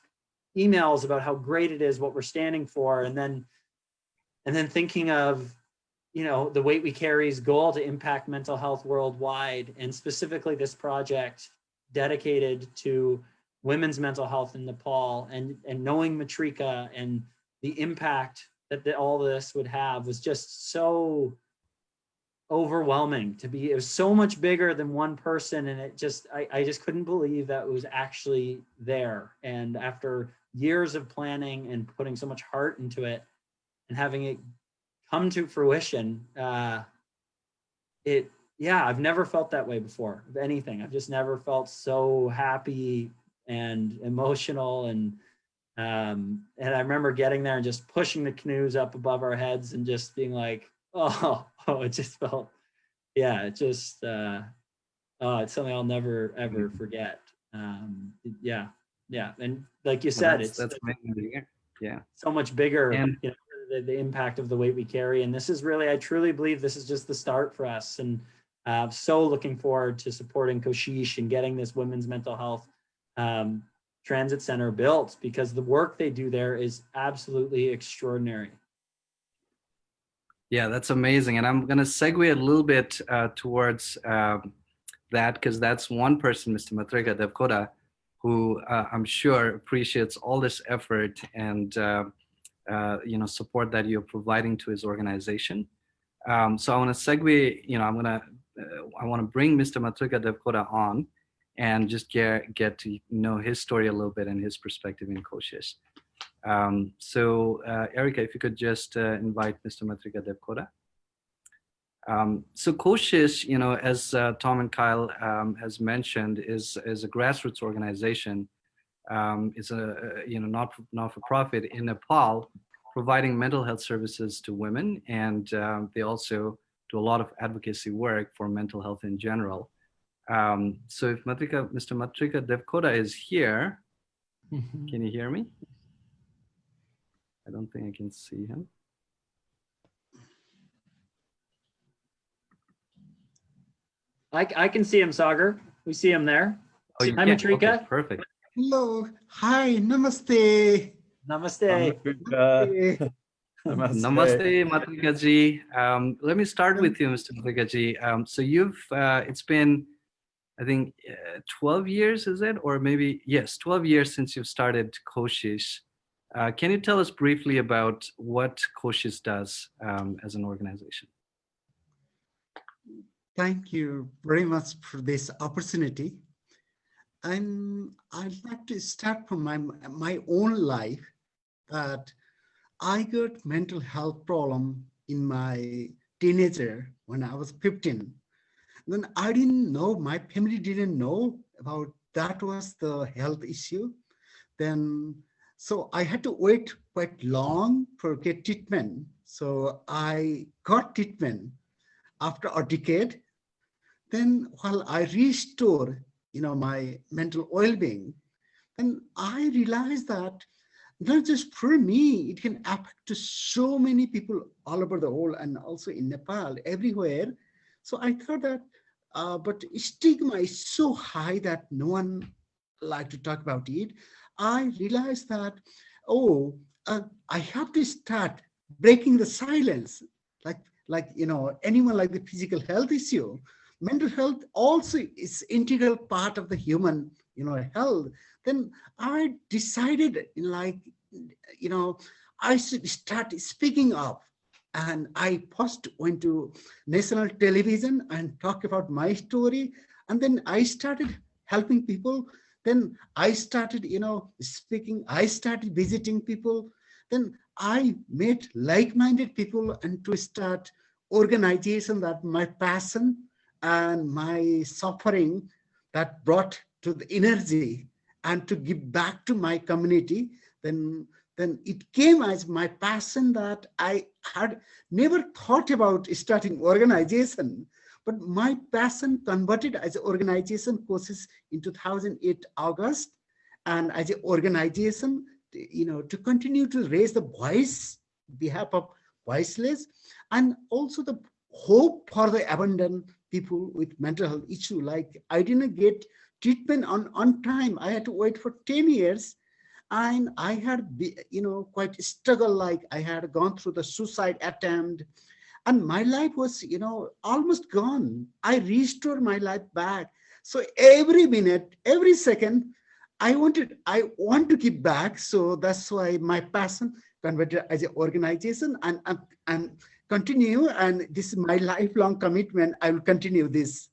emails about how great it is, what we're standing for. And then thinking of, the Weight We Carry's goal to impact mental health worldwide, and specifically this project dedicated to women's mental health in Nepal, and knowing Matrika and the impact that all this would have was just so overwhelming it was so much bigger than one person. And I just couldn't believe that it was actually there. And after years of planning and putting so much heart into it and having it come to fruition, I've never felt that way before, of anything. I've just never felt so happy and emotional. And I remember getting there and just pushing the canoes up above our heads and just being like, it just felt, it's something I'll never, ever forget. And like you said, that's amazing to hear. Yeah. So much bigger, and the impact of the Weight We Carry. And this is really, I truly believe this is just the start for us. And so looking forward to supporting KOSHISH and getting this women's mental health transit center built, because the work they do there is absolutely extraordinary. Yeah, that's amazing. And I'm going to segue a little bit towards that, because that's one person, Mr. Matrika Devkota, who I'm sure appreciates all this effort and support that you're providing to his organization. So I want to segue. I want to bring Mr. Matrika Devkota on and just get to know his story a little bit and his perspective in KOSHISH. Erica, if you could just invite Mr. Matrika Devkota. So KOSHISH, as Tom and Kyle has mentioned, is a grassroots organization. It's a not-for-profit in Nepal, providing mental health services to women, and they also do a lot of advocacy work for mental health in general. So if Mr. Matrika Devkota is here, can you hear me? I don't think I can see him. I can see him, Sagar. We see him there. Oh, Hi, Matrika. Okay, perfect. Hello. Hi. Namaste. Namaste. Namaste, Matrika ji. Let me start with you, Mr. Matrika ji. So it's been, I think, 12 years, is it? Or maybe, yes, 12 years since you've started KOSHISH. Can you tell us briefly about what KOSHISH does as an organization? Thank you very much for this opportunity. And I'd like to start from my own life, that I got mental health problem in my teenager when I was 15. Then I didn't know, my family didn't know about that was the health issue. So I had to wait quite long for get treatment. So I got treatment after a decade. Then while I restored, my mental well-being, then I realized that not just for me, it can affect to so many people all over the world and also in Nepal, everywhere. So I thought that, but stigma is so high that no one like to talk about it. I realized that, I have to start breaking the silence, like anyone like the physical health issue. Mental health also is integral part of the human, health. Then I decided, I should start speaking up. And I first went to national television and talked about my story. And then I started helping people. Then I started, speaking. I started visiting people. Then I met like-minded people and to start organization that my passion and my suffering that brought to the energy and to give back to my community. Then it came as my passion that I had never thought about starting organization. But my passion converted as an organization KOSHISH in 2008 August, and as an organization, to continue to raise the voice behalf of voiceless, and also the hope for the abandoned people with mental health issue. Like I didn't get treatment on time. I had to wait for 10 years. And I had, quite struggle, like I had gone through the suicide attempt, and my life was, almost gone. I restored my life back. So every minute, every second, I want to give back. So that's why my passion converted as an organization and continue. And this is my lifelong commitment. I will continue this.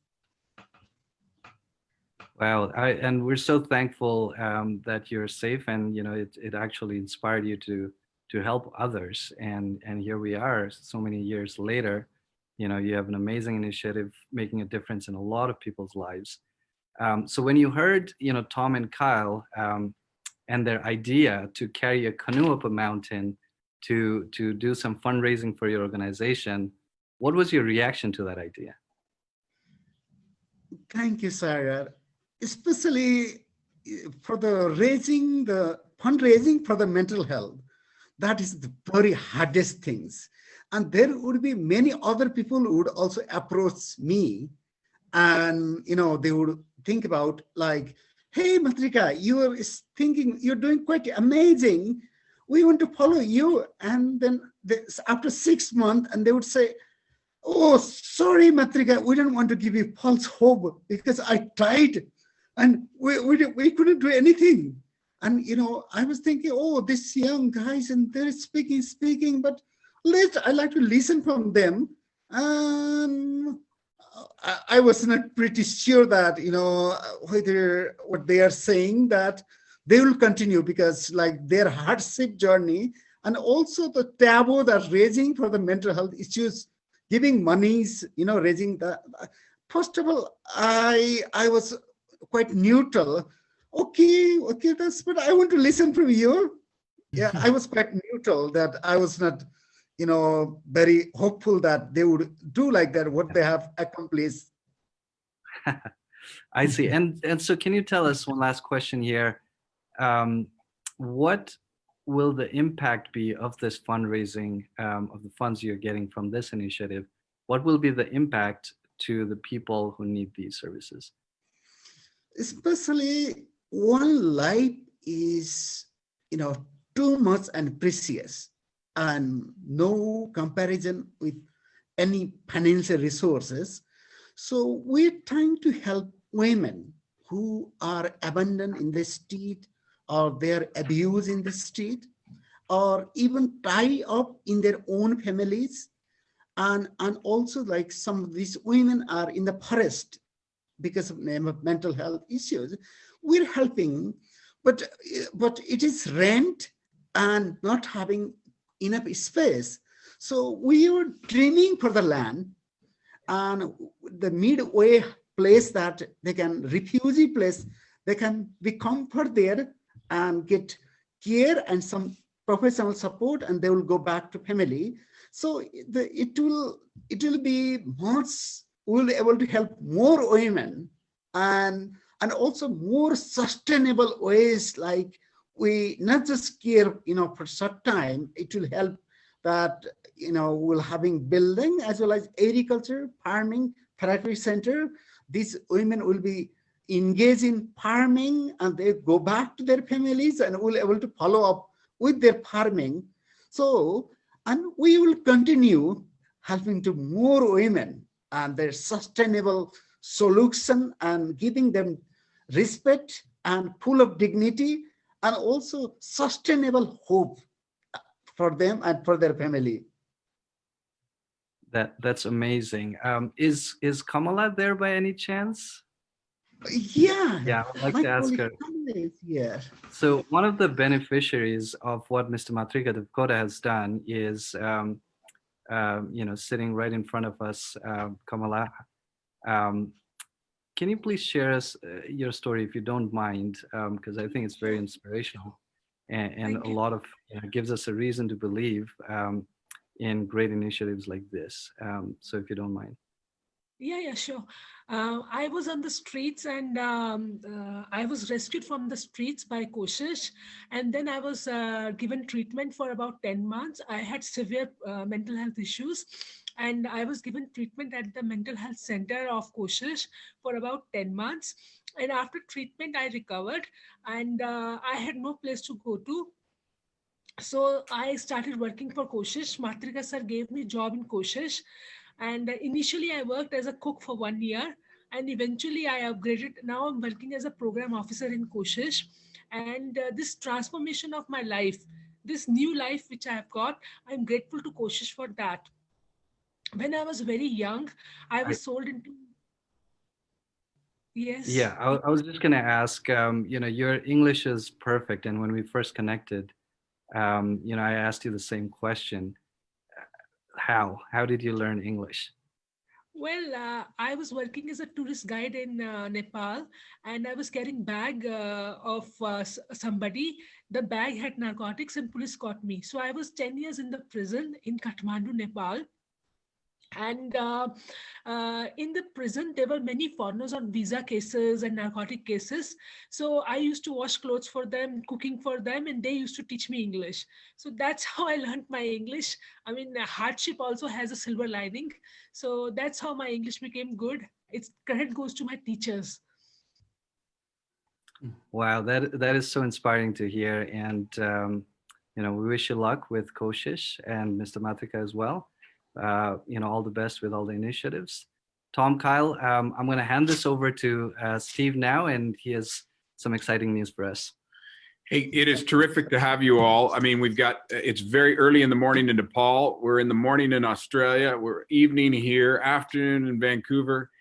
Wow, and we're so thankful that you're safe, and it actually inspired you to help others, and here we are so many years later. You have an amazing initiative making a difference in a lot of people's lives. So when you heard Tom and Kyle and their idea to carry a canoe up a mountain to do some fundraising for your organization, what was your reaction to that idea? Thank you, Sarah. Especially for the fundraising for the mental health. That is the very hardest things. And there would be many other people who would also approach me, and they would think about like, hey, Matrika, you're doing quite amazing. We want to follow you. And then after 6 months, and they would say, oh, sorry, Matrika, we don't want to give you false hope because I tried and we couldn't do anything. And, I was thinking, oh, these young guys, and they're speaking, but I like to listen from them. I was not pretty sure that, whether what they are saying that they will continue, because like their hardship journey, and also the taboo that's raising for the mental health issues, giving monies, raising the, first of all, I was quite neutral. Okay, but I want to listen from you. Yeah, I was quite neutral, that I was not, very hopeful that they would do like that, what they have accomplished. I see. And so can you tell us, one last question here, what will the impact be of this fundraising, of the funds you're getting from this initiative? What will be the impact to the people who need these services? Especially one life is, too much and precious, and no comparison with any financial resources. So we're trying to help women who are abandoned in the street, or they're abused in the street, or even tied up in their own families. And also, like, some of these women are in the forest because of mental health issues. We're helping, but it is rent and not having enough space. So we were dreaming for the land, and the midway place that they can, refugee place, they can be comfort there and get care and some professional support, and they will go back to family. So it will be much, we'll be able to help more women, and also more sustainable ways, like we not just care, for short time. It will help that, we'll having building as well as agriculture, farming, therapy center. These women will be engaged in farming, and they go back to their families and will able to follow up with their farming. So, and we will continue helping to more women and their sustainable solution, and giving them respect and full of dignity, and also sustainable hope for them and for their family. That's amazing. Is Kamala there by any chance? Yeah, Yeah, I'd like my to ask colleague her. Kamala is here. So one of the beneficiaries of what Mr. Matrika Devkota has done is, sitting right in front of us, Kamala. Can you please share us your story, if you don't mind, because I think it's very inspirational, and a lot of gives us a reason to believe in great initiatives like this. So if you don't mind. Yeah, sure. I was on the streets and I was rescued from the streets by KOSHISH. And then I was given treatment for about 10 months. I had severe mental health issues. And I was given treatment at the mental health center of KOSHISH for about 10 months. And after treatment, I recovered and I had no place to go to. So I started working for KOSHISH. Matrika sir gave me a job in KOSHISH. And initially I worked as a cook for 1 year. And eventually I upgraded. Now I'm working as a program officer in KOSHISH. And this transformation of my life, this new life which I have got, I'm grateful to KOSHISH for that. When I was very young, I was sold into, yes. Yeah, I was just going to ask, your English is perfect. And when we first connected, I asked you the same question. How did you learn English? Well, I was working as a tourist guide in Nepal, and I was carrying bag of somebody. The bag had narcotics, and police caught me. So I was 10 years in the prison in Kathmandu, Nepal. And in the prison, there were many foreigners on visa cases and narcotic cases. So I used to wash clothes for them, cooking for them, and they used to teach me English. So that's how I learned my English. I mean, hardship also has a silver lining. So that's how my English became good. It's credit goes to my teachers. Wow, that is so inspiring to hear. And, we wish you luck with KOSHISH and Mr. Matrika as well. All the best with all the initiatives. Tom, Kyle, I'm going to hand this over to Steve now, and he has some exciting news for us. Hey, it is terrific to have you all. I mean, it's very early in the morning in Nepal. We're in the morning in Australia. We're evening here, afternoon in Vancouver.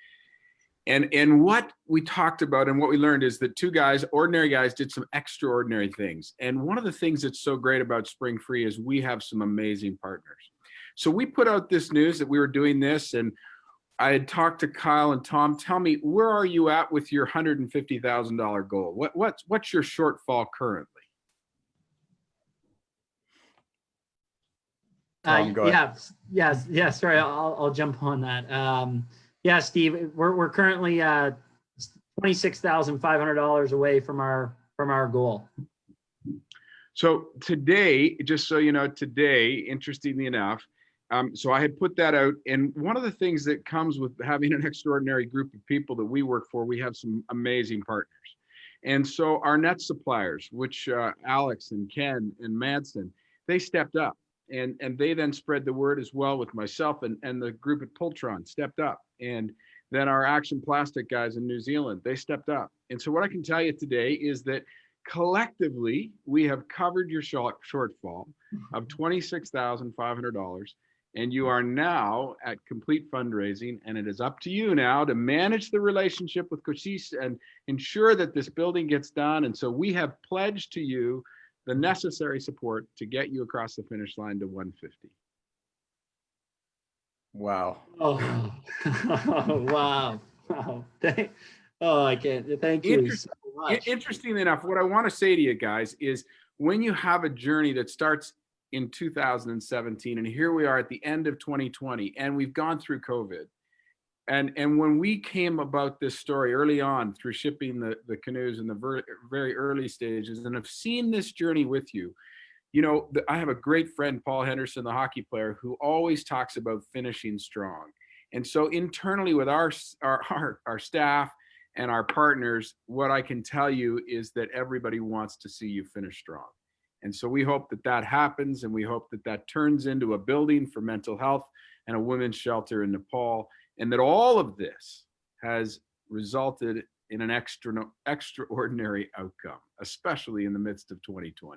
And what we talked about and what we learned is that two guys, ordinary guys, did some extraordinary things. And one of the things that's so great about Springfree is we have some amazing partners. So we put out this news that we were doing this, and I had talked to Kyle and Tom. Tell me, where are you at with your $150,000 goal? What's your shortfall currently? Tom, go ahead. Yeah. Sorry, I'll jump on that. Yeah, Steve, we're currently $26,500 away from our goal. So today, just so you know, interestingly enough, so I had put that out, and one of the things that comes with having an extraordinary group of people that we work for, we have some amazing partners. And so our net suppliers, which Alex and Ken and Madsen, they stepped up, and they then spread the word as well with myself and the group at Pultron stepped up. And then our Action Plastic guys in New Zealand, they stepped up. And so what I can tell you today is that collectively, we have covered your shortfall of $26,500. And you are now at complete fundraising, and it is up to you now to manage the relationship with KOSHISH and ensure that this building gets done. And so we have pledged to you the necessary support to get you across the finish line to 150. Wow. Oh, wow. I can't. Thank you so much. Interestingly enough, what I want to say to you guys is when you have a journey that starts in 2017, and here we are at the end of 2020, and we've gone through COVID. And when we came about this story early on through shipping the canoes in the very early stages, and have seen this journey with you, I have a great friend, Paul Henderson, the hockey player, who always talks about finishing strong. And so internally with our staff and our partners, what I can tell you is that everybody wants to see you finish strong. And so we hope that happens, and we hope that turns into a building for mental health and a women's shelter in Nepal, and that all of this has resulted in an extraordinary outcome, especially in the midst of 2020.